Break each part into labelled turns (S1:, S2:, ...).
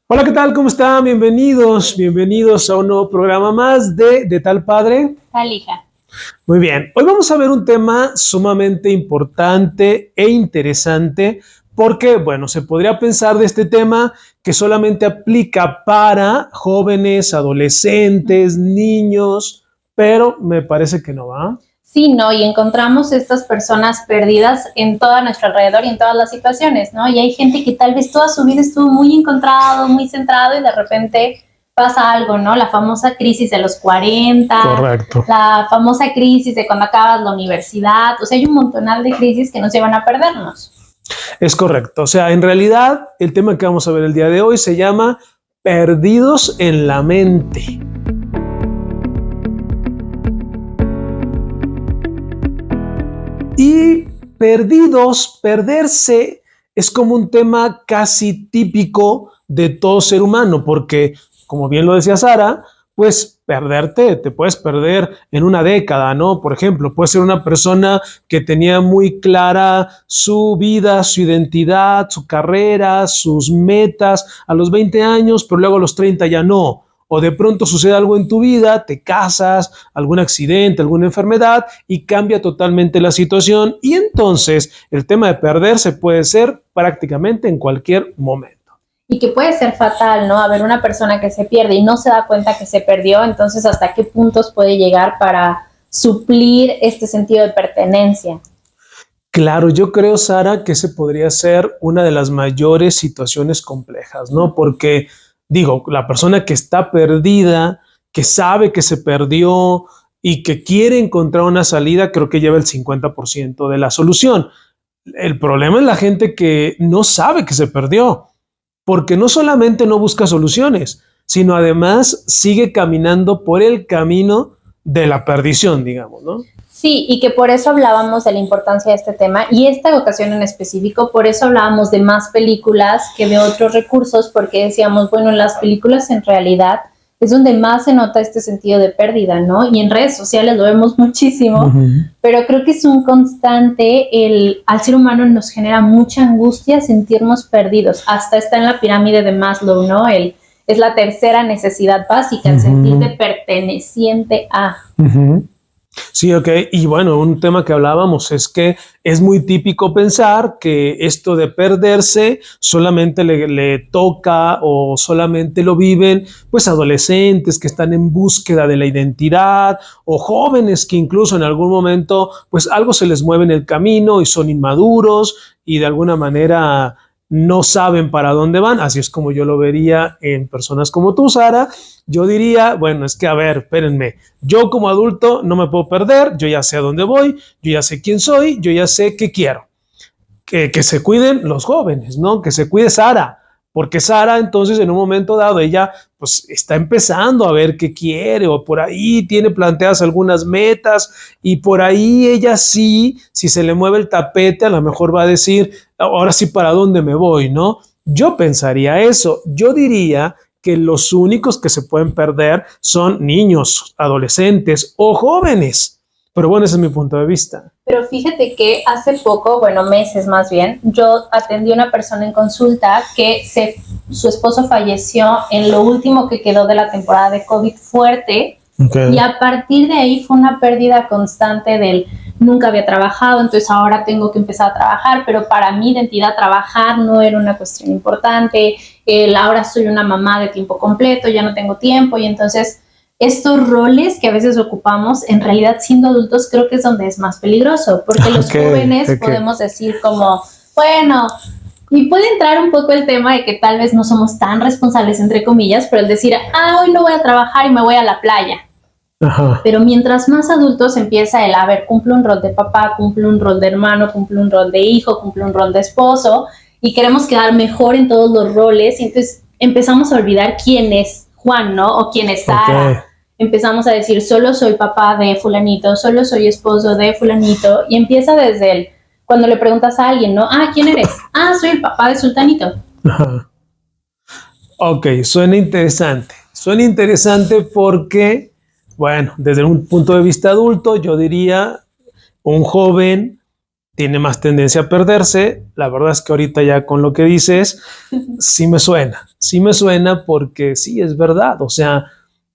S1: Hola, ¿qué tal? ¿Cómo están? Bienvenidos a un nuevo programa más de Tal Padre.
S2: Tal hija.
S1: Muy bien, hoy vamos a ver un tema sumamente importante e interesante porque, bueno, se podría pensar de este tema que solamente aplica para jóvenes, adolescentes, niños, pero me parece que no va.
S2: Sí, ¿no? Y encontramos estas personas perdidas en todo nuestro alrededor y en todas las situaciones, ¿no? Y hay gente que tal vez toda su vida estuvo muy encontrado, muy centrado y de repente pasa algo, ¿no? La famosa crisis de los 40,
S1: Correcto.
S2: la famosa crisis de cuando acabas la universidad, o sea, hay un montonal de crisis que nos llevan a perdernos.
S1: Es correcto. O sea, en realidad, el tema que vamos a ver el día de hoy se llama Perdidos en la mente. Y perderse, es como un tema casi típico de todo ser humano, porque, como bien lo decía Sara, pues perderte, te puedes perder en una década, ¿no? Por ejemplo, puede ser una persona que tenía muy clara su vida, su identidad, su carrera, sus metas a los 20 años, pero luego a los 30 ya no. O de pronto sucede algo en tu vida, te casas, algún accidente, alguna enfermedad y cambia totalmente la situación y entonces el tema de perderse puede ser prácticamente en cualquier momento.
S2: Y que puede ser fatal, ¿no? Haber una persona que se pierde y no se da cuenta que se perdió, entonces ¿hasta qué puntos puede llegar para suplir este sentido de pertenencia?
S1: Claro, yo creo, Sara, que ese podría ser una de las mayores situaciones complejas, ¿no? Porque, digo, la persona que está perdida, que sabe que se perdió y que quiere encontrar una salida, creo que lleva el 50% de la solución. El problema es la gente que no sabe que se perdió, porque no solamente no busca soluciones, sino además sigue caminando por el camino de la perdición, digamos, ¿no?
S2: Sí, y que por eso hablábamos de la importancia de este tema y esta ocasión en específico, por eso hablábamos de más películas que de otros recursos, porque decíamos, bueno, en las películas en realidad es donde más se nota este sentido de pérdida, ¿no? Y en redes sociales lo vemos muchísimo, pero creo que es un constante, al ser humano nos genera mucha angustia sentirnos perdidos, hasta está en la pirámide de Maslow, ¿no? Es la tercera necesidad básica, el sentirte perteneciente a.
S1: Sí, ok. Y bueno, un tema que hablábamos es que es muy típico pensar que esto de perderse solamente le toca o solamente lo viven pues adolescentes que están en búsqueda de la identidad o jóvenes que incluso en algún momento pues algo se les mueve en el camino y son inmaduros y de alguna manera no saben para dónde van. Así es como yo lo vería en personas como tú, Sara. Yo diría, bueno, es que a ver, espérenme, yo como adulto no me puedo perder, yo ya sé a dónde voy, yo ya sé quién soy, yo ya sé qué quiero. Que se cuiden los jóvenes, ¿no? Que se cuide Sara, porque Sara entonces en un momento dado ella pues está empezando a ver qué quiere o por ahí tiene planteadas algunas metas y por ahí ella sí, si se le mueve el tapete a lo mejor va a decir, ahora sí para dónde me voy, ¿no? Yo pensaría eso, yo diría que los únicos que se pueden perder son niños, adolescentes o jóvenes. Pero bueno, ese es mi punto de vista.
S2: Pero fíjate que hace poco, bueno, meses más bien, yo atendí a una persona en consulta que su esposo falleció en lo último que quedó de la temporada de COVID fuerte. Okay. Y a partir de ahí fue una pérdida constante del nunca había trabajado, entonces ahora tengo que empezar a trabajar, pero para mi identidad trabajar no era una cuestión importante, ahora soy una mamá de tiempo completo, ya no tengo tiempo y entonces estos roles que a veces ocupamos, en realidad siendo adultos creo que es donde es más peligroso, porque los jóvenes podemos decir como, bueno, y puede entrar un poco el tema de que tal vez no somos tan responsables, entre comillas, pero el decir, hoy no voy a trabajar y me voy a la playa. Ajá. Pero mientras más adultos empieza el, a ver, cumple un rol de papá, cumple un rol de hermano, cumple un rol de hijo, cumple un rol de esposo, y queremos quedar mejor en todos los roles, y entonces empezamos a olvidar quién es Juan, ¿no? O quién es Sara. Okay. Empezamos a decir, solo soy papá de fulanito, solo soy esposo de fulanito, y empieza desde el, cuando le preguntas a alguien, ¿no? ¿Quién eres? Soy el papá de sultanito.
S1: Ajá. Ok, suena interesante. Suena interesante porque, bueno, desde un punto de vista adulto, yo diría, un joven tiene más tendencia a perderse. La verdad es que ahorita ya con lo que dices, sí me suena porque sí, es verdad. O sea,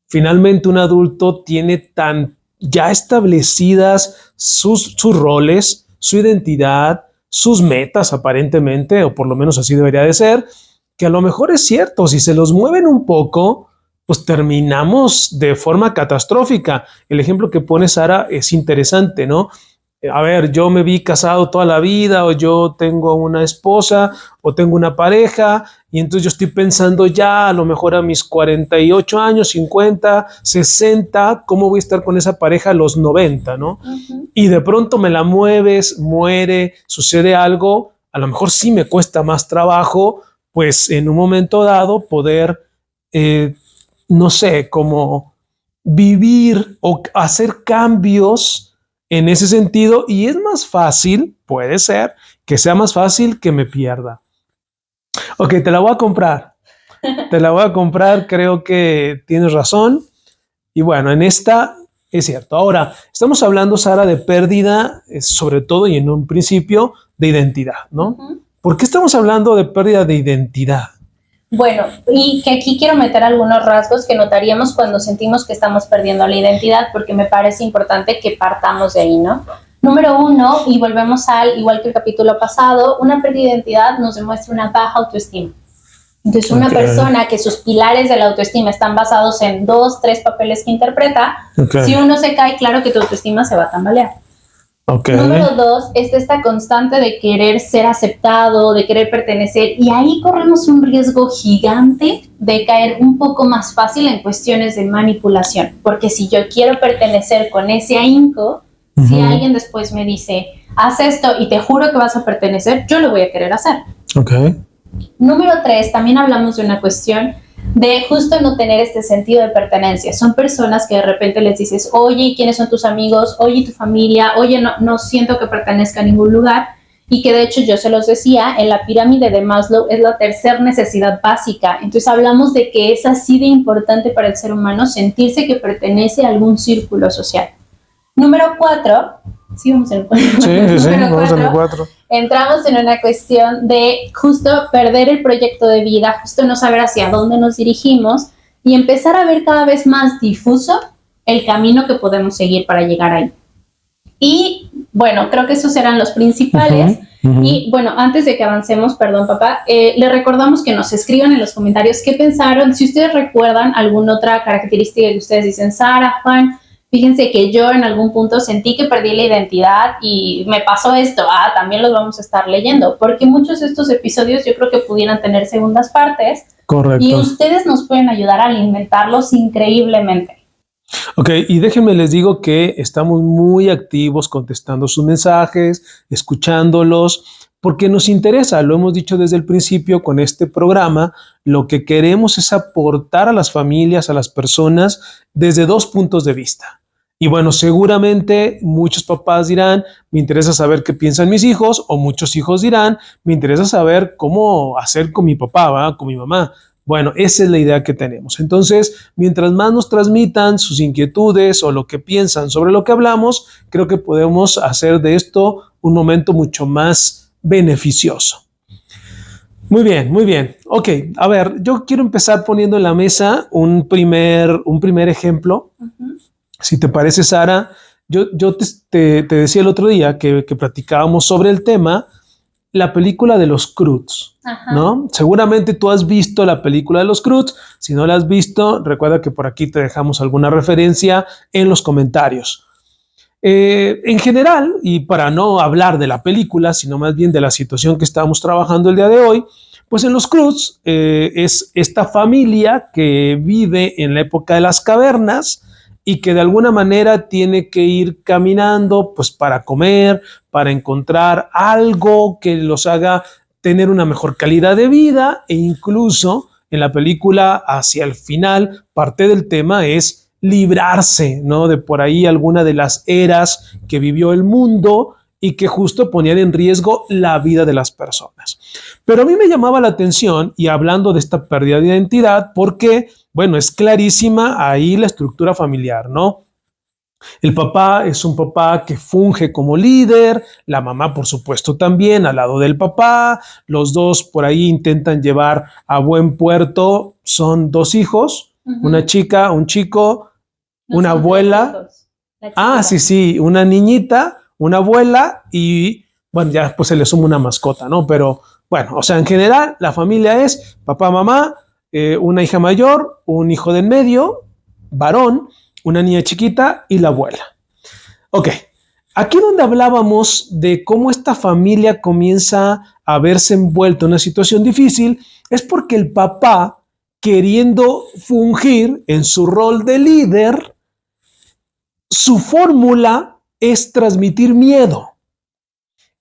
S1: finalmente un adulto tiene tan ya establecidas sus roles, su identidad, sus metas aparentemente, o por lo menos así debería de ser, que a lo mejor es cierto, si se los mueven un poco, pues terminamos de forma catastrófica. El ejemplo que pone Sara es interesante, ¿no? A ver, yo me vi casado toda la vida, o yo tengo una esposa, o tengo una pareja, y entonces yo estoy pensando ya a lo mejor a mis 48 años, 50, 60, ¿cómo voy a estar con esa pareja a los 90, ¿no? Y de pronto me la mueves, muere, sucede algo, a lo mejor sí me cuesta más trabajo, pues en un momento dado poder, eh, no sé, como vivir o hacer cambios en ese sentido, y es más fácil, puede ser, que sea más fácil que me pierda. Ok, te la voy a comprar, creo que tienes razón, y bueno, en esta es cierto. Ahora, estamos hablando, Sara, de pérdida, sobre todo y en un principio, de identidad, ¿no? ¿Por qué estamos hablando de pérdida de identidad?
S2: Bueno, y que aquí quiero meter algunos rasgos que notaríamos cuando sentimos que estamos perdiendo la identidad, porque me parece importante que partamos de ahí, ¿no? Número uno, y volvemos al, igual que el capítulo pasado, una pérdida de identidad nos demuestra una baja autoestima. Entonces, una persona que sus pilares de la autoestima están basados en 2, 3 papeles que interpreta, si uno se cae, claro que tu autoestima se va a tambalear. Número 2, es esta constante de querer ser aceptado, de querer pertenecer, y ahí corremos un riesgo gigante de caer un poco más fácil en cuestiones de manipulación, porque si yo quiero pertenecer con ese ahínco, si alguien después me dice, haz esto y te juro que vas a pertenecer, yo lo voy a querer hacer. Número 3, también hablamos de una cuestión de justo no tener este sentido de pertenencia. Son personas que de repente les dices, oye, ¿quiénes son tus amigos? Oye, tu familia, oye, no siento que pertenezca a ningún lugar. Y que de hecho yo se los decía, en la pirámide de Maslow es la tercera necesidad básica. Entonces hablamos de que es así de importante para el ser humano sentirse que pertenece a algún círculo social. Número 4, sí, vamos en el 4.
S1: Sí, vamos en el 4.
S2: Entramos en una cuestión de justo perder el proyecto de vida, justo no saber hacia dónde nos dirigimos y empezar a ver cada vez más difuso el camino que podemos seguir para llegar ahí. Y bueno, creo que esos eran los principales. Y bueno, antes de que avancemos, perdón papá, le recordamos que nos escriban en los comentarios qué pensaron, si ustedes recuerdan alguna otra característica que ustedes dicen, Sara, Juan, fíjense que yo en algún punto sentí que perdí la identidad y me pasó esto. También los vamos a estar leyendo, porque muchos de estos episodios yo creo que pudieran tener segundas partes.
S1: Correcto.
S2: Y ustedes nos pueden ayudar a alimentarlos increíblemente.
S1: Ok, y déjenme les digo que estamos muy activos contestando sus mensajes, escuchándolos, porque nos interesa, lo hemos dicho desde el principio con este programa, lo que queremos es aportar a las familias, a las personas, desde 2 puntos de vista. Y bueno, seguramente muchos papás dirán, me interesa saber qué piensan mis hijos, o muchos hijos dirán, me interesa saber cómo hacer con mi papá, ¿va? Con mi mamá. Bueno, esa es la idea que tenemos. Entonces, mientras más nos transmitan sus inquietudes o lo que piensan sobre lo que hablamos, creo que podemos hacer de esto un momento mucho más beneficioso. Muy bien, muy bien. Ok, a ver, yo quiero empezar poniendo en la mesa un primer ejemplo. Si te parece, Sara, yo te decía el otro día que platicábamos sobre el tema, la película de los Croods, ¿no? Seguramente tú has visto la película de los Croods. Si no la has visto, recuerda que por aquí te dejamos alguna referencia en los comentarios. En general, y para no hablar de la película, sino más bien de la situación que estamos trabajando el día de hoy, pues en los Croods es esta familia que vive en la época de las cavernas y que de alguna manera tiene que ir caminando pues para comer, para encontrar algo que los haga tener una mejor calidad de vida, e incluso en la película hacia el final parte del tema es librarse, ¿no? De por ahí alguna de las eras que vivió el mundo y que justo ponían en riesgo la vida de las personas. Pero a mí me llamaba la atención, y hablando de esta pérdida de identidad, porque, bueno, es clarísima ahí la estructura familiar, ¿no? El papá es un papá que funge como líder, la mamá por supuesto también al lado del papá, los dos por ahí intentan llevar a buen puerto, son dos hijos, una chica, un chico,
S2: No
S1: una
S2: son tres
S1: abuela,
S2: hijos. La
S1: sí,
S2: chiquita.
S1: sí, una niñita, una abuela y bueno, ya pues se le suma una mascota, ¿no? Pero bueno, o sea, en general la familia es papá, mamá, una hija mayor, un hijo del medio, varón, una niña chiquita y la abuela. Ok, aquí donde hablábamos de cómo esta familia comienza a verse envuelta en una situación difícil, es porque el papá, queriendo fungir en su rol de líder, su fórmula es transmitir miedo.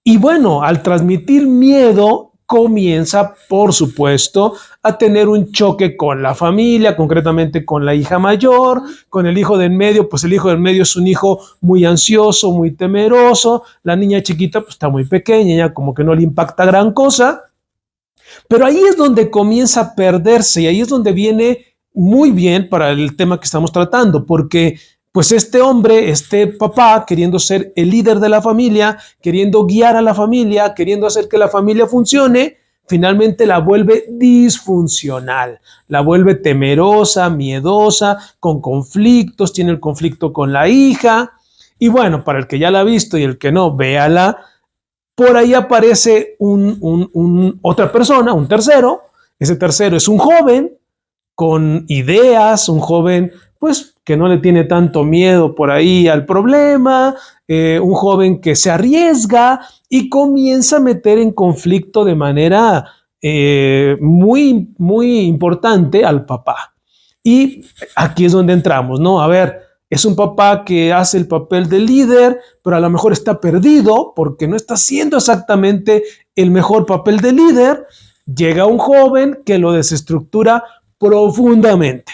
S1: Y bueno, al transmitir miedo, comienza, por supuesto, a tener un choque con la familia, concretamente con la hija mayor, con el hijo del medio, pues el hijo del medio es un hijo muy ansioso, muy temeroso, la niña chiquita pues está muy pequeña, ya como que no le impacta gran cosa, pero ahí es donde comienza a perderse y ahí es donde viene muy bien para el tema que estamos tratando, porque pues este hombre, este papá, queriendo ser el líder de la familia, queriendo guiar a la familia, queriendo hacer que la familia funcione, finalmente la vuelve disfuncional, la vuelve temerosa, miedosa, con conflictos, tiene el conflicto con la hija. Y bueno, para el que ya la ha visto y el que no, véala, por ahí aparece otra persona, un tercero. Ese tercero es un joven con ideas, un joven pues que no le tiene tanto miedo por ahí al problema, un joven que se arriesga y comienza a meter en conflicto de manera muy, muy importante al papá. Y aquí es donde entramos, ¿no? A ver, es un papá que hace el papel de líder, pero a lo mejor está perdido porque no está haciendo exactamente el mejor papel de líder. Llega un joven que lo desestructura profundamente.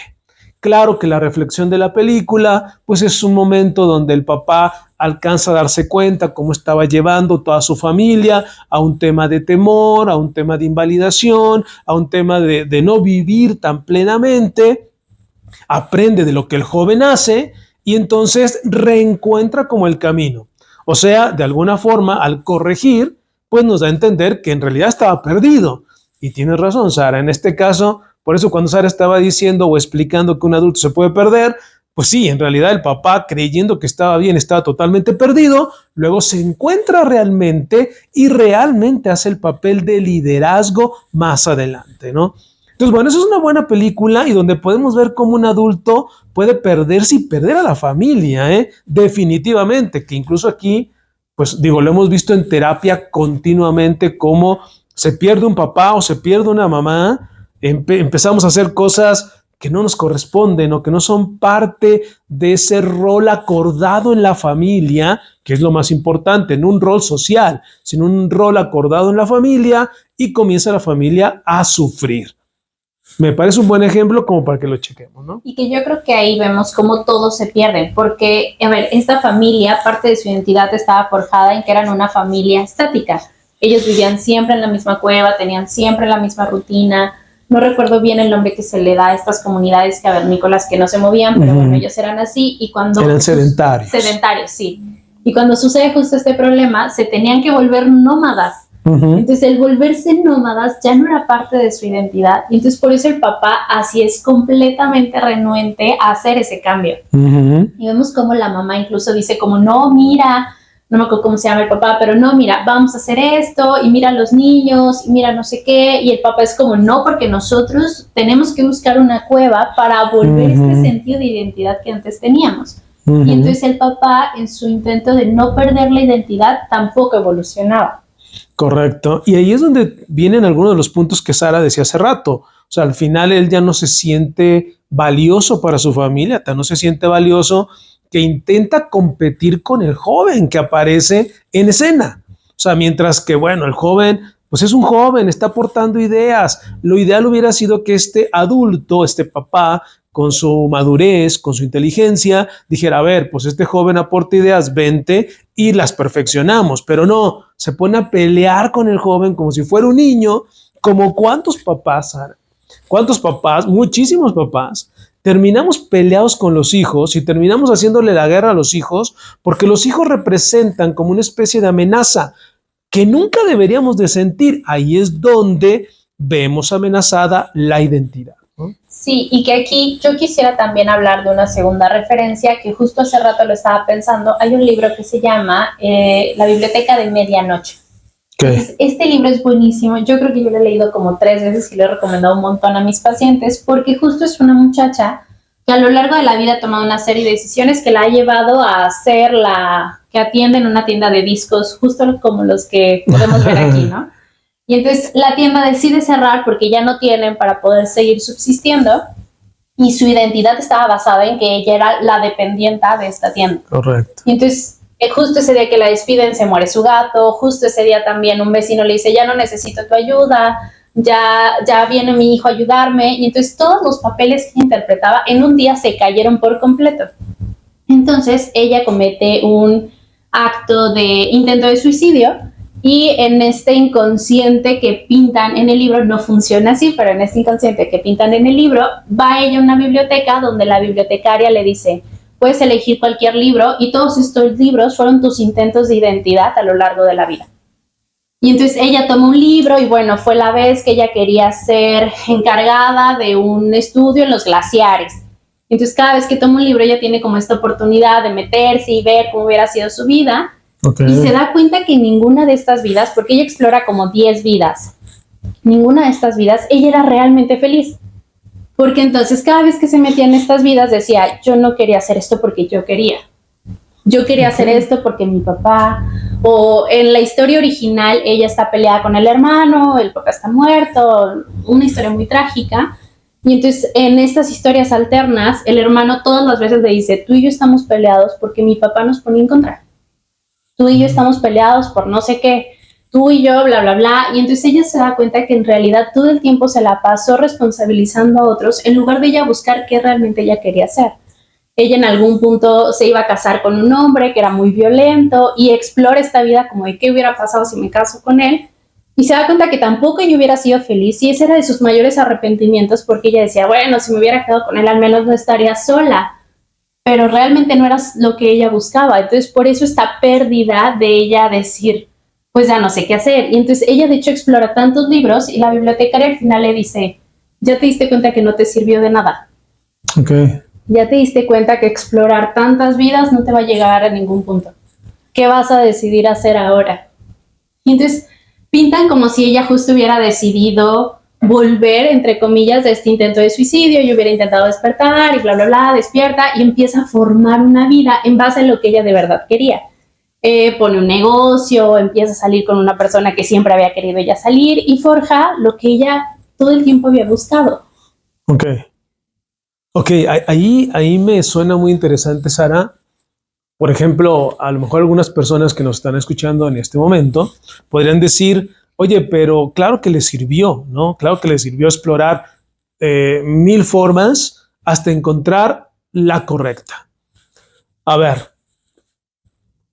S1: Claro que la reflexión de la película, pues es un momento donde el papá alcanza a darse cuenta cómo estaba llevando toda su familia a un tema de temor, a un tema de invalidación, a un tema de no vivir tan plenamente, aprende de lo que el joven hace y entonces reencuentra como el camino. O sea, de alguna forma, al corregir, pues nos da a entender que en realidad estaba perdido. Y tienes razón, Sara, en este caso, por eso cuando Sara estaba diciendo o explicando que un adulto se puede perder, pues sí, en realidad el papá, creyendo que estaba bien, estaba totalmente perdido, luego se encuentra realmente y realmente hace el papel de liderazgo más adelante, ¿no? Entonces, bueno, eso es una buena película y donde podemos ver cómo un adulto puede perderse y perder a la familia, ¿eh? Definitivamente, que incluso aquí, pues digo, lo hemos visto en terapia continuamente, cómo se pierde un papá o se pierde una mamá, empezamos a hacer cosas que no nos corresponden o que no son parte de ese rol acordado en la familia, que es lo más importante, no un rol social, sino un rol acordado en la familia y comienza la familia a sufrir. Me parece un buen ejemplo como para que lo chequemos, ¿no?
S2: Y que yo creo que ahí vemos cómo todos se pierden, porque, a ver, esta familia, parte de su identidad estaba forjada en que eran una familia estática. Ellos vivían siempre en la misma cueva, tenían siempre la misma rutina. No recuerdo bien el nombre que se le da a estas comunidades cavernícolas que no se movían, pero bueno, ellos eran así. Y cuando
S1: eran sedentarios.
S2: Sedentarios, sí. Y cuando sucede justo este problema, se tenían que volver nómadas. Entonces el volverse nómadas ya no era parte de su identidad y entonces por eso el papá así es completamente renuente a hacer ese cambio. Y vemos como la mamá incluso dice como no, mira, no me acuerdo cómo se llama el papá, pero no, mira, vamos a hacer esto y mira a los niños y mira no sé qué, y el papá es como no, porque nosotros tenemos que buscar una cueva para volver este sentido de identidad que antes teníamos. Y entonces el papá en su intento de no perder la identidad tampoco evolucionaba.
S1: Correcto. Y ahí es donde vienen algunos de los puntos que Sara decía hace rato. O sea, al final él ya no se siente valioso para su familia, no se siente valioso, que intenta competir con el joven que aparece en escena. O sea, mientras que, bueno, el joven, pues es un joven, está aportando ideas. Lo ideal hubiera sido que este adulto, este papá, con su madurez, con su inteligencia, dijera, a ver, pues este joven aporta ideas, vente y las perfeccionamos, pero no, se pone a pelear con el joven como si fuera un niño, como cuántos papás, Sara, cuántos papás, muchísimos papás, terminamos peleados con los hijos y terminamos haciéndole la guerra a los hijos porque los hijos representan como una especie de amenaza que nunca deberíamos de sentir. Ahí es donde vemos amenazada la identidad, ¿no?
S2: Sí, y que aquí yo quisiera también hablar de una segunda referencia que justo hace rato lo estaba pensando. Hay un libro que se llama La Biblioteca de Medianoche.
S1: Okay.
S2: Entonces, este libro es buenísimo. Yo creo que yo lo he leído como 3 veces y lo he recomendado un montón a mis pacientes porque justo es una muchacha que a lo largo de la vida ha tomado una serie de decisiones que la ha llevado a ser la que atiende en una tienda de discos, justo como los que podemos ver aquí, ¿no? Y entonces la tienda decide cerrar porque ya no tienen para poder seguir subsistiendo y su identidad estaba basada en que ella era la dependienta de esta tienda.
S1: Correcto.
S2: Y entonces justo ese día que la despiden se muere su gato, justo ese día también un vecino le dice, ya no necesito tu ayuda, ya viene mi hijo a ayudarme. Y entonces todos los papeles que interpretaba en un día se cayeron por completo. Entonces ella comete un acto de intento de suicidio. Y en este inconsciente que pintan en el libro, no funciona así, pero en este inconsciente que pintan en el libro, va ella a una biblioteca donde la bibliotecaria le dice, puedes elegir cualquier libro y todos estos libros fueron tus intentos de identidad a lo largo de la vida. Y entonces ella toma un libro y bueno, fue la vez que ella quería ser encargada de un estudio en los glaciares. Entonces cada vez que toma un libro ella tiene como esta oportunidad de meterse y ver cómo hubiera sido su vida. Okay. Y se da cuenta que ninguna de estas vidas, porque ella explora como 10 vidas, ninguna de estas vidas ella era realmente feliz. Porque entonces cada vez que se metía en estas vidas decía, yo no quería hacer esto porque yo quería. Yo quería hacer esto porque mi papá, o en la historia original ella está peleada con el hermano, el papá está muerto, una historia muy trágica. Y entonces en estas historias alternas el hermano todas las veces le dice, tú y yo estamos peleados porque mi papá nos ponía en contra. Tú y yo estamos peleados por no sé qué, tú y yo, bla, bla, bla. Y entonces ella se da cuenta que en realidad todo el tiempo se la pasó responsabilizando a otros en lugar de ella buscar qué realmente ella quería hacer. Ella en algún punto se iba a casar con un hombre que era muy violento y explora esta vida como de qué hubiera pasado si me caso con él. Y se da cuenta que tampoco ella hubiera sido feliz y ese era de sus mayores arrepentimientos porque ella decía, bueno, si me hubiera quedado con él al menos no estaría sola. Pero realmente no era lo que ella buscaba. Entonces, por eso esta pérdida de ella decir, pues ya no sé qué hacer. Y entonces ella, de hecho, explora tantos libros y la bibliotecaria al final le dice, ya te diste cuenta que no te sirvió de nada.
S1: Okay.
S2: Ya te diste cuenta que explorar tantas vidas no te va a llegar a ningún punto. ¿Qué vas a decidir hacer ahora? Y entonces pintan como si ella justo hubiera decidido volver, entre comillas, de este intento de suicidio y hubiera intentado despertar y bla, bla, bla, despierta y empieza a formar una vida en base a lo que ella de verdad quería. Pone un negocio, empieza a salir con una persona que siempre había querido ella salir y forja lo que ella todo el tiempo había buscado.
S1: Ok, ahí me suena muy interesante, Sara. Por ejemplo, a lo mejor algunas personas que nos están escuchando en este momento podrían decir, oye, pero claro que le sirvió, ¿no? Claro que le sirvió explorar 1000 formas hasta encontrar la correcta. A ver,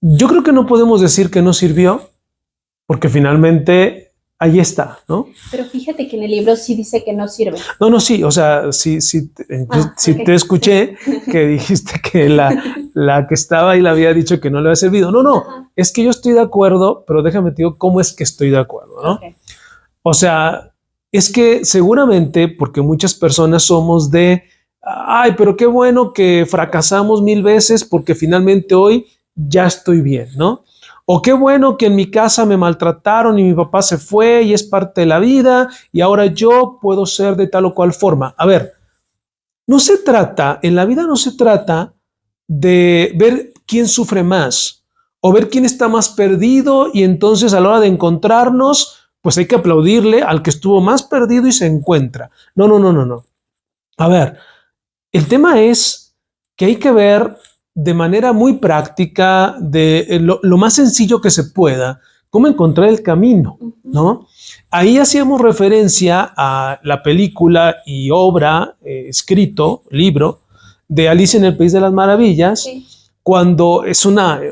S1: yo creo que no podemos decir que no sirvió, porque finalmente ahí está, ¿no?
S2: Pero fíjate que en el libro sí dice que no sirve.
S1: No, sí, o sea, sí okay. Te escuché que dijiste que la que estaba ahí le había dicho que no le había servido. No, ajá. Es que yo estoy de acuerdo, pero déjame te digo cómo es que estoy de acuerdo, ¿no? Okay. O sea, es que seguramente porque muchas personas somos de, ay, pero qué bueno que fracasamos 1000 veces porque finalmente hoy ya estoy bien, ¿no? O qué bueno que en mi casa me maltrataron y mi papá se fue y es parte de la vida y ahora yo puedo ser de tal o cual forma. A ver, en la vida no se trata de ver quién sufre más o ver quién está más perdido y entonces a la hora de encontrarnos, pues hay que aplaudirle al que estuvo más perdido y se encuentra. No. A ver, el tema es que hay que ver de manera muy práctica, lo más sencillo que se pueda, cómo encontrar el camino, ¿no? Ahí hacíamos referencia a la película y obra, libro, de Alicia en el País de las Maravillas, sí. Cuando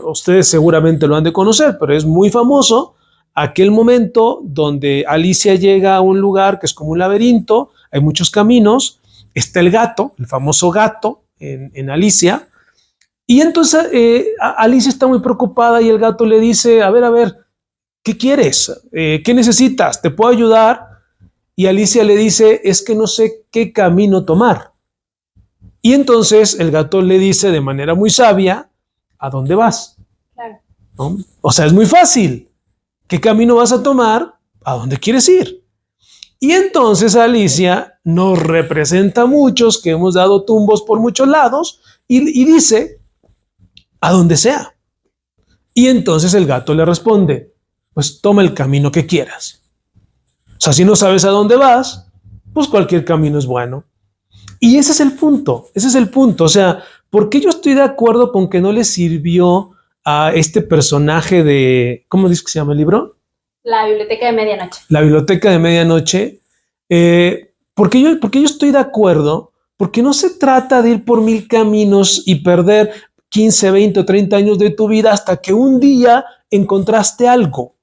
S1: ustedes seguramente lo han de conocer, pero es muy famoso, aquel momento donde Alicia llega a un lugar que es como un laberinto, hay muchos caminos, está el gato, el famoso gato en Alicia, y entonces Alicia está muy preocupada y el gato le dice, a ver, ¿qué quieres? ¿Qué necesitas? ¿Te puedo ayudar? Y Alicia le dice, es que no sé qué camino tomar. Y entonces el gato le dice de manera muy sabia, ¿a dónde vas?
S2: Claro.
S1: ¿No? O sea, es muy fácil. ¿Qué camino vas a tomar? ¿A dónde quieres ir? Y entonces Alicia nos representa a muchos que hemos dado tumbos por muchos lados y dice, a donde sea. Y entonces el gato le responde, pues toma el camino que quieras. O sea, si no sabes a dónde vas, pues cualquier camino es bueno. Y ese es el punto, O sea, ¿por qué yo estoy de acuerdo con que no le sirvió a este personaje de, ¿cómo dice que se llama el libro?
S2: La biblioteca de medianoche.
S1: La biblioteca de medianoche. Porque yo estoy de acuerdo, porque no se trata de ir por mil caminos y perder 15, 20 o 30 años de tu vida hasta que un día encontraste algo.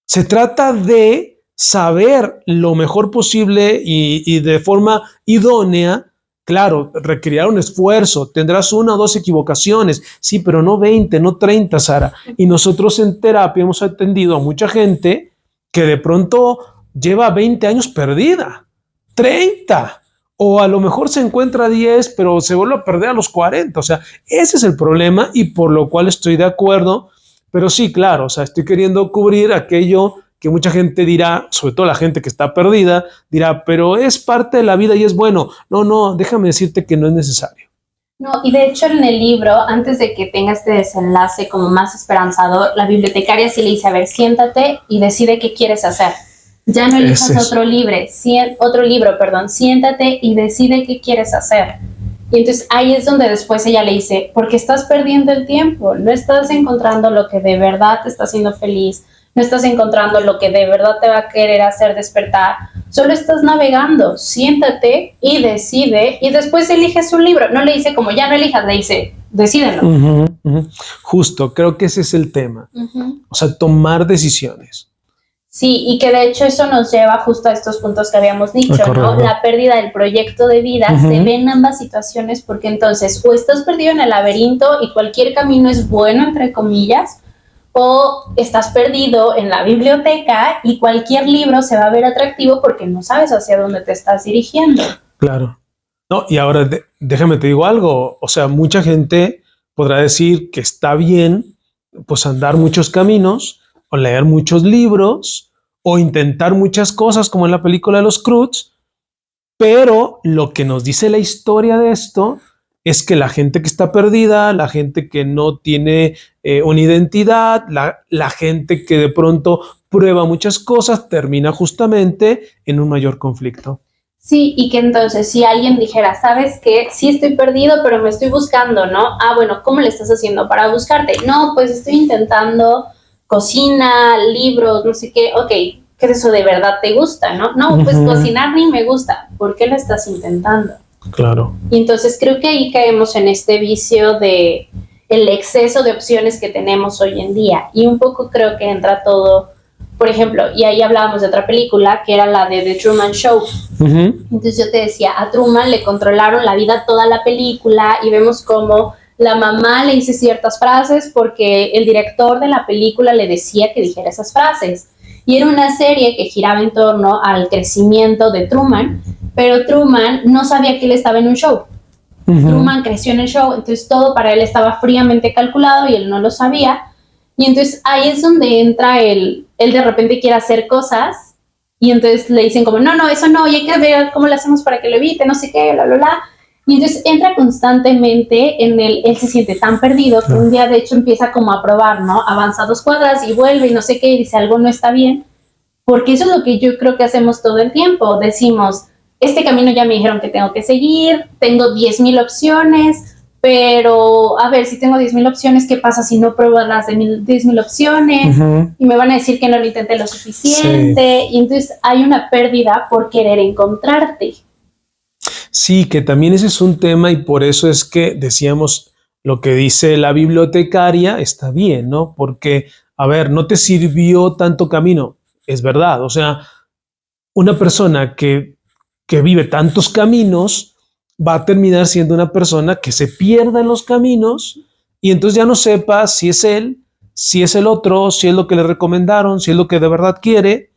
S1: Se trata de saber lo mejor posible y de forma idónea. Claro, requerirá un esfuerzo, tendrás una o dos equivocaciones, sí, pero no 20, no 30, Sara. Y nosotros en terapia hemos atendido a mucha gente que de pronto lleva 20 años perdida, 30, o a lo mejor se encuentra 10, pero se vuelve a perder a los 40. O sea, ese es el problema y por lo cual estoy de acuerdo. Pero sí, claro, o sea, estoy queriendo cubrir aquello que mucha gente dirá, sobre todo la gente que está perdida, dirá, pero es parte de la vida y es bueno. No, déjame decirte que no es necesario.
S2: No, y de hecho en el libro, antes de que tenga este desenlace como más esperanzador, la bibliotecaria sí le dice, a ver, siéntate y decide qué quieres hacer. Ya no elijas otro libro, siéntate y decide qué quieres hacer. Y entonces ahí es donde después ella le dice, porque estás perdiendo el tiempo, no estás encontrando lo que de verdad te está haciendo feliz, no estás encontrando lo que de verdad te va a querer hacer despertar, solo estás navegando, siéntate y decide y después eliges un libro. No le dice como ya no elijas, le dice, decídelo.
S1: Justo, creo que ese es el tema. O sea, tomar decisiones.
S2: Sí, y que de hecho eso nos lleva justo a estos puntos que habíamos dicho, ¿no? La pérdida del proyecto de vida se ve en ambas situaciones porque entonces o estás perdido en el laberinto y cualquier camino es bueno, entre comillas, o estás perdido en la biblioteca y cualquier libro se va a ver atractivo porque no sabes hacia dónde te estás dirigiendo.
S1: Claro. No, y ahora déjame te digo algo, o sea, mucha gente podrá decir que está bien pues andar muchos caminos o leer muchos libros o intentar muchas cosas como en la película de los Croods, pero lo que nos dice la historia de esto es que la gente que está perdida, la gente que no tiene una identidad, la gente que de pronto prueba muchas cosas, termina justamente en un mayor conflicto.
S2: Sí, y que entonces si alguien dijera, ¿sabes qué? Sí estoy perdido, pero me estoy buscando, ¿no? Ah, bueno, ¿cómo le estás haciendo para buscarte? No, pues estoy intentando cocina, libros, no sé qué. Ok, ¿qué es eso de verdad te gusta, no? No, pues cocinar ni me gusta. ¿Por qué lo estás intentando?
S1: Claro.
S2: Y entonces creo que ahí caemos en este vicio de el exceso de opciones que tenemos hoy en día. Y un poco creo que entra todo, por ejemplo, y ahí hablábamos de otra película que era la de The Truman Show. Entonces yo te decía, a Truman le controlaron la vida toda la película y vemos cómo la mamá le dice ciertas frases porque el director de la película le decía que dijera esas frases. Y era una serie que giraba en torno al crecimiento de Truman, pero Truman no sabía que él estaba en un show. Truman creció en el show, entonces todo para él estaba fríamente calculado y él no lo sabía. Y entonces ahí es donde entra él de repente quiere hacer cosas y entonces le dicen como, no, eso no, y hay que ver cómo lo hacemos para que lo evite, no sé qué, bla, bla, bla. Y entonces entra constantemente en él se siente tan perdido que un día de hecho empieza como a probar, ¿no? Avanza 2 cuadras y vuelve y no sé qué, y dice algo no está bien, porque eso es lo que yo creo que hacemos todo el tiempo. Decimos, este camino ya me dijeron que tengo que seguir, tengo 10,000 opciones, pero a ver, si tengo 10,000 opciones, ¿qué pasa si no pruebo las 10,000 opciones? Y me van a decir que no lo intenté lo suficiente, y entonces hay una pérdida por querer encontrarte.
S1: Sí, que también ese es un tema y por eso es que decíamos lo que dice la bibliotecaria está bien, ¿no? Porque, a ver, no te sirvió tanto camino, es verdad, o sea, una persona que vive tantos caminos, va a terminar siendo una persona que se pierda en los caminos y entonces ya no sepa si es él, si es el otro, si es lo que le recomendaron, si es lo que de verdad quiere.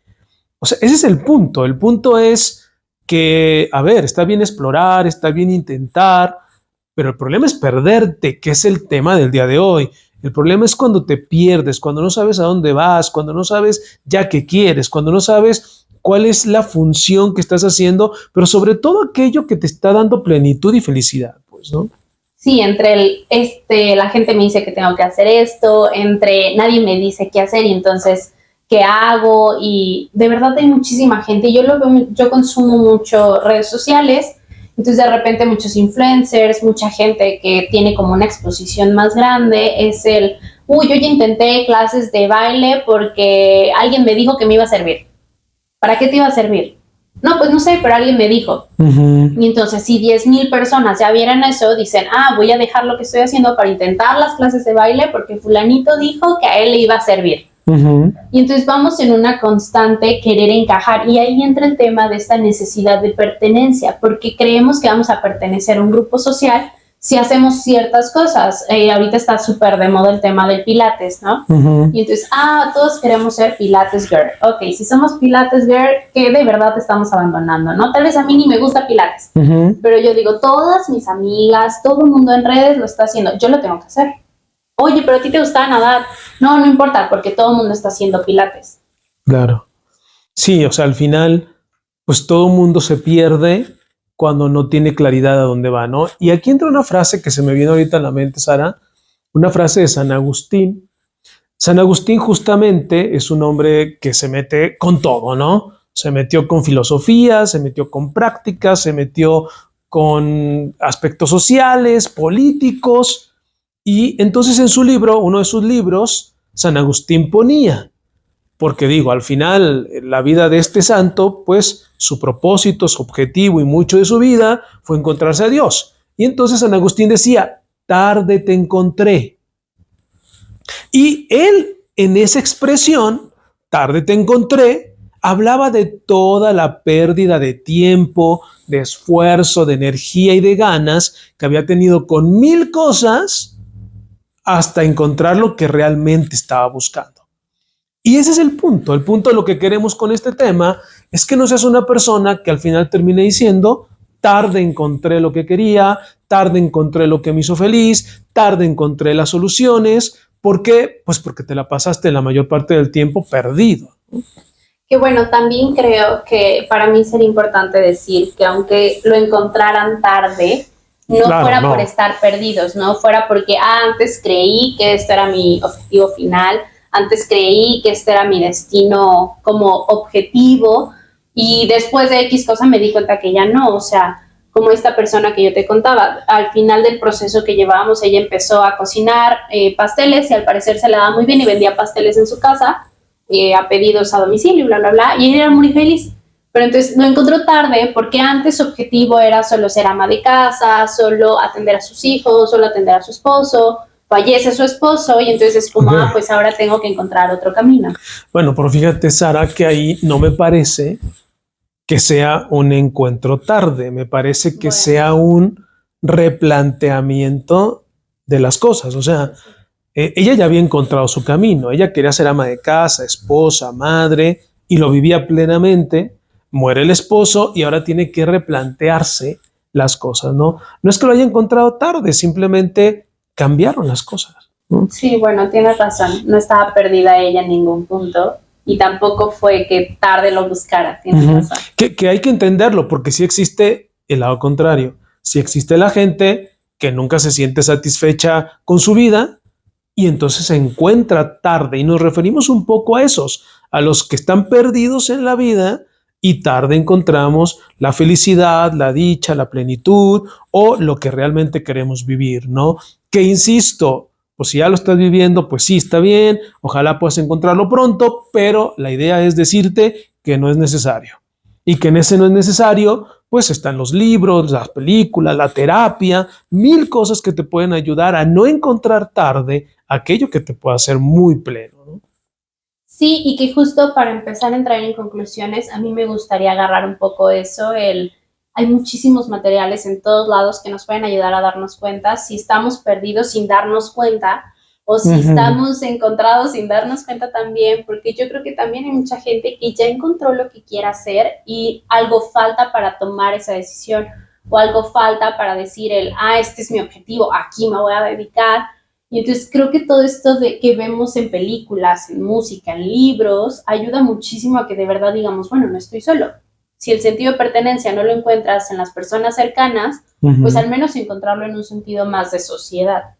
S1: O sea, ese es el punto. El punto es que, a ver, está bien explorar, está bien intentar, pero el problema es perderte, que es el tema del día de hoy. El problema es cuando te pierdes, cuando no sabes a dónde vas, cuando no sabes ya qué quieres, cuando no sabes cuál es la función que estás haciendo, pero sobre todo aquello que te está dando plenitud y felicidad, pues, ¿no?
S2: Sí, entre la gente me dice que tengo que hacer esto, entre nadie me dice qué hacer y entonces qué hago y de verdad hay muchísima gente. Yo lo veo, yo consumo mucho redes sociales, entonces de repente muchos influencers, mucha gente que tiene como una exposición más grande es yo ya intenté clases de baile porque alguien me dijo que me iba a servir. ¿Para qué te iba a servir? No, pues no sé, pero alguien me dijo. Y entonces, si 10,000 personas ya vieran eso, dicen, voy a dejar lo que estoy haciendo para intentar las clases de baile porque fulanito dijo que a él le iba a servir. Y entonces vamos en una constante querer encajar y ahí entra el tema de esta necesidad de pertenencia, porque creemos que vamos a pertenecer a un grupo social si hacemos ciertas cosas. Ahorita está súper de moda el tema del pilates, ¿no? Y entonces, todos queremos ser pilates girl. Ok, si somos pilates girl, ¿qué de verdad estamos abandonando, no? Tal vez a mí ni me gusta pilates, pero yo digo, todas mis amigas, todo el mundo en redes lo está haciendo, yo lo tengo que hacer. Oye, pero a ti te gusta nadar. No, no importa, porque todo el mundo está haciendo pilates.
S1: Claro. Sí, o sea, al final, pues todo el mundo se pierde cuando no tiene claridad a dónde va, ¿no? Y aquí entra una frase que se me viene ahorita a la mente, Sara, una frase de San Agustín. San Agustín justamente es un hombre que se mete con todo, ¿no? Se metió con filosofía, se metió con prácticas, se metió con aspectos sociales, políticos, y entonces en su libro, uno de sus libros, San Agustín ponía, porque digo, al final, la vida de este santo, pues su propósito, su objetivo y mucho de su vida fue encontrarse a Dios. Y entonces San Agustín decía, tarde te encontré. Y él, en esa expresión, tarde te encontré, hablaba de toda la pérdida de tiempo, de esfuerzo, de energía y de ganas que había tenido con mil cosas hasta encontrar lo que realmente estaba buscando. Y ese es el punto de lo que queremos con este tema es que no seas una persona que al final termine diciendo, tarde encontré lo que quería, tarde encontré lo que me hizo feliz, tarde encontré las soluciones. ¿Por qué? Pues porque te la pasaste la mayor parte del tiempo perdido.
S2: Que bueno, también creo que para mí sería importante decir que aunque lo encontraran tarde, no
S1: Claro,
S2: fuera
S1: no.
S2: por estar perdidos, no fuera porque antes creí que esto era mi objetivo final, antes creí que este era mi destino como objetivo y después de X cosa me di cuenta que ya no, o sea, como esta persona que yo te contaba, al final del proceso que llevábamos, ella empezó a cocinar pasteles y al parecer se le daba muy bien y vendía pasteles en su casa a pedidos a domicilio, bla, bla, bla, y ella era muy feliz. Pero entonces lo encontró tarde porque antes su objetivo era solo ser ama de casa, solo atender a sus hijos, solo atender a su esposo, fallece su esposo y entonces es como, pues ahora tengo que encontrar otro camino.
S1: Bueno, pero fíjate, Sara, que ahí no me parece que sea un encuentro tarde, me parece que sea un replanteamiento de las cosas. O sea, ella ya había encontrado su camino, ella quería ser ama de casa, esposa, madre, y lo vivía plenamente. Muere el esposo y ahora tiene que replantearse las cosas, ¿no? No es que lo haya encontrado tarde, simplemente cambiaron las cosas, ¿no?
S2: Sí, bueno, tienes razón, no estaba perdida ella en ningún punto y tampoco fue que tarde lo buscara, tienes razón.
S1: Que hay que entenderlo, porque sí existe el lado contrario, sí existe la gente que nunca se siente satisfecha con su vida y entonces se encuentra tarde. Y nos referimos un poco a esos, a los que están perdidos en la vida y tarde encontramos la felicidad, la dicha, la plenitud o lo que realmente queremos vivir, ¿no? Que insisto, pues si ya lo estás viviendo, pues sí, está bien, ojalá puedas encontrarlo pronto, pero la idea es decirte que no es necesario. Y que en ese no es necesario, pues están los libros, las películas, la terapia, mil cosas que te pueden ayudar a no encontrar tarde aquello que te pueda hacer muy pleno, ¿no?
S2: Sí, y que justo para empezar a entrar en conclusiones, a mí me gustaría agarrar un poco eso, hay muchísimos materiales en todos lados que nos pueden ayudar a darnos cuenta si estamos perdidos sin darnos cuenta o si estamos encontrados sin darnos cuenta también, porque yo creo que también hay mucha gente que ya encontró lo que quiere hacer y algo falta para tomar esa decisión o algo falta para decir este es mi objetivo, aquí me voy a dedicar. Y entonces creo que todo esto que vemos en películas, en música, en libros, ayuda muchísimo a que de verdad digamos, bueno, no estoy solo. Si el sentido de pertenencia no lo encuentras en las personas cercanas, pues al menos encontrarlo en un sentido más de sociedad.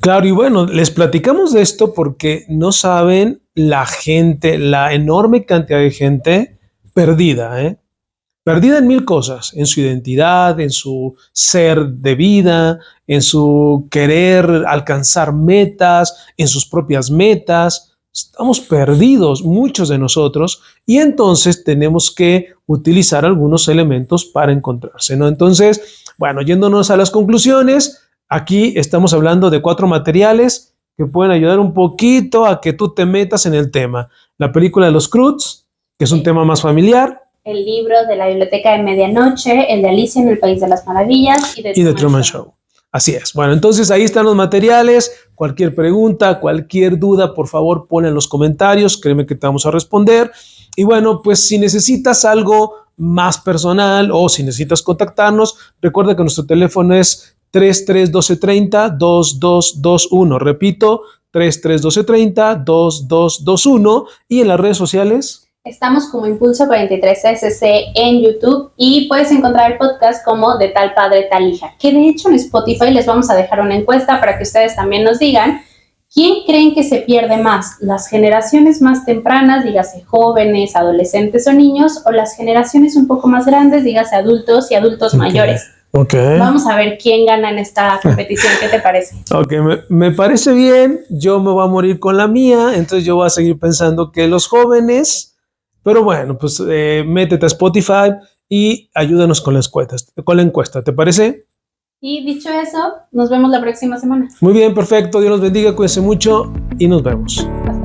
S1: Claro, y bueno, les platicamos de esto porque no saben la gente, la enorme cantidad de gente perdida, ¿eh? Perdida en mil cosas, en su identidad, en su ser de vida, en su querer alcanzar metas, en sus propias metas. Estamos perdidos, muchos de nosotros, y entonces tenemos que utilizar algunos elementos para encontrarse, ¿no? Entonces, bueno, yéndonos a las conclusiones, aquí estamos hablando de 4 materiales que pueden ayudar un poquito a que tú te metas en el tema. La película de los Croods, que es un tema más familiar.
S2: El libro de la Biblioteca de Medianoche, el de Alicia en el País de las Maravillas y de
S1: Truman Show. Así es. Bueno, entonces ahí están los materiales. Cualquier pregunta, cualquier duda, por favor, pon en los comentarios. Créeme que te vamos a responder. Y bueno, pues si necesitas algo más personal o si necesitas contactarnos, recuerda que nuestro teléfono es 331230-2221. Repito, 331230-2221. Y en las redes sociales...
S2: Estamos como Impulso 43SC en YouTube y puedes encontrar el podcast como De Tal Padre, Tal Hija, que de hecho en Spotify les vamos a dejar una encuesta para que ustedes también nos digan quién creen que se pierde más, las generaciones más tempranas, dígase jóvenes, adolescentes o niños, o las generaciones un poco más grandes, dígase adultos y adultos mayores. Vamos a ver quién gana en esta competición. ¿Qué te parece?
S1: Ok, me parece bien. Yo me voy a morir con la mía, entonces yo voy a seguir pensando que los jóvenes... Pero bueno, pues métete a Spotify y ayúdanos con la encuesta, ¿te parece?
S2: Y dicho eso, nos vemos la próxima semana.
S1: Muy bien, perfecto. Dios los bendiga, cuídense mucho y nos vemos.
S2: Hasta